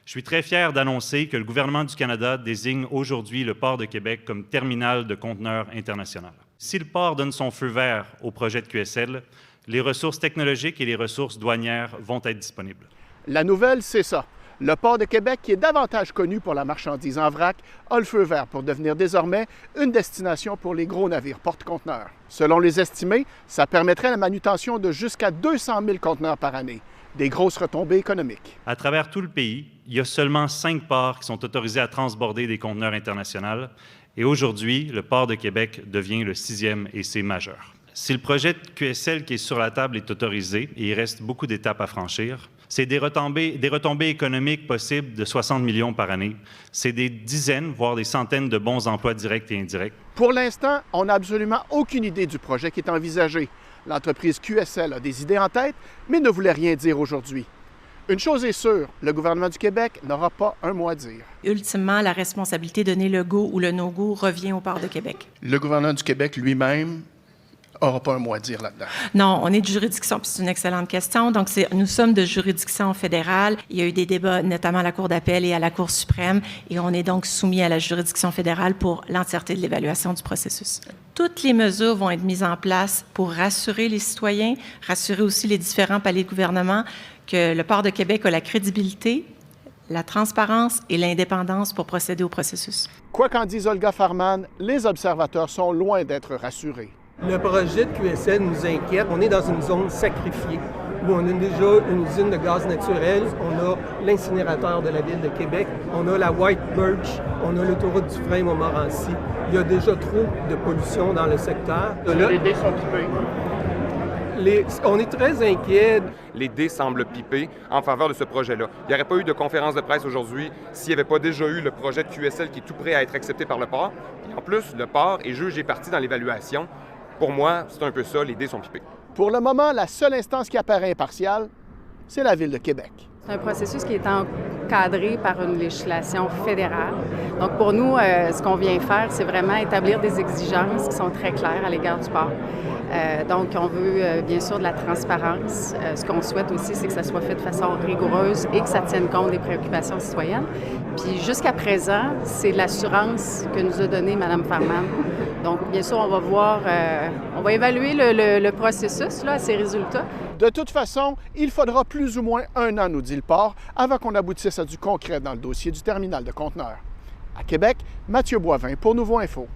Je suis très fier d'annoncer que le gouvernement du Canada désigne aujourd'hui le port de Québec comme terminal de conteneurs international. Si le port donne son feu vert au projet de QSL, les ressources technologiques et les ressources douanières vont être disponibles. La nouvelle, c'est ça. Le port de Québec, qui est davantage connu pour la marchandise en vrac, a le feu vert pour devenir désormais une destination pour les gros navires porte-conteneurs. Selon les estimés, ça permettrait la manutention de jusqu'à 200 000 conteneurs par année. Des grosses retombées économiques. À travers tout le pays, il y a seulement 5 ports qui sont autorisés à transborder des conteneurs internationaux. Et aujourd'hui, le port de Québec devient le 6e et c'est majeur. Si le projet de QSL qui est sur la table est autorisé, et il reste beaucoup d'étapes à franchir, c'est des retombées économiques possibles de 60 millions par année. C'est des dizaines, voire des centaines de bons emplois directs et indirects. Pour l'instant, on n'a absolument aucune idée du projet qui est envisagé. L'entreprise QSL a des idées en tête, mais ne voulait rien dire aujourd'hui. Une chose est sûre, le gouvernement du Québec n'aura pas un mot à dire. Ultimement, la responsabilité de donner le go ou le no-go revient au port de Québec. Le gouvernement du Québec lui-même n'aura pas un mot à dire là-dedans. Non, on est de juridiction, puis c'est une excellente question. Donc, nous sommes de juridiction fédérale. Il y a eu des débats, notamment à la Cour d'appel et à la Cour suprême, et on est donc soumis à la juridiction fédérale pour l'entièreté de l'évaluation du processus. Toutes les mesures vont être mises en place pour rassurer les citoyens, rassurer aussi les différents paliers de gouvernement que le port de Québec a la crédibilité, la transparence et l'indépendance pour procéder au processus. Quoi qu'en dise Olga Farman, les observateurs sont loin d'être rassurés. Le projet de QSL nous inquiète. On est dans une zone sacrifiée où on a déjà une usine de gaz naturel, on a l'incinérateur de la ville de Québec, on a la White Birch, on a l'autoroute du Frein Montmorency. Il y a déjà trop de pollution dans le secteur. Les dés sont pipés. On est très inquiets. Les dés semblent piper en faveur de ce projet-là. Il n'y aurait pas eu de conférence de presse aujourd'hui s'il n'y avait pas déjà eu le projet de QSL qui est tout prêt à être accepté par le port. Et en plus, le port est jugé partie dans l'évaluation. Pour moi, c'est un peu ça, les dés sont pipés. Pour le moment, la seule instance qui apparaît impartiale, c'est la Ville de Québec. C'est un processus qui est encadré par une législation fédérale. Donc pour nous, ce qu'on vient faire, c'est vraiment établir des exigences qui sont très claires à l'égard du port. Donc on veut bien sûr de la transparence. Ce qu'on souhaite aussi, c'est que ça soit fait de façon rigoureuse et que ça tienne compte des préoccupations citoyennes. Puis jusqu'à présent, c'est l'assurance que nous a donnée Mme Farman. Donc bien sûr, on va voir, on va évaluer le processus là, ses résultats. De toute façon, il faudra plus ou moins 1 an, nous dit le port, avant qu'on aboutisse à du concret dans le dossier du terminal de conteneurs. À Québec, Mathieu Boivin pour Nouveau Info.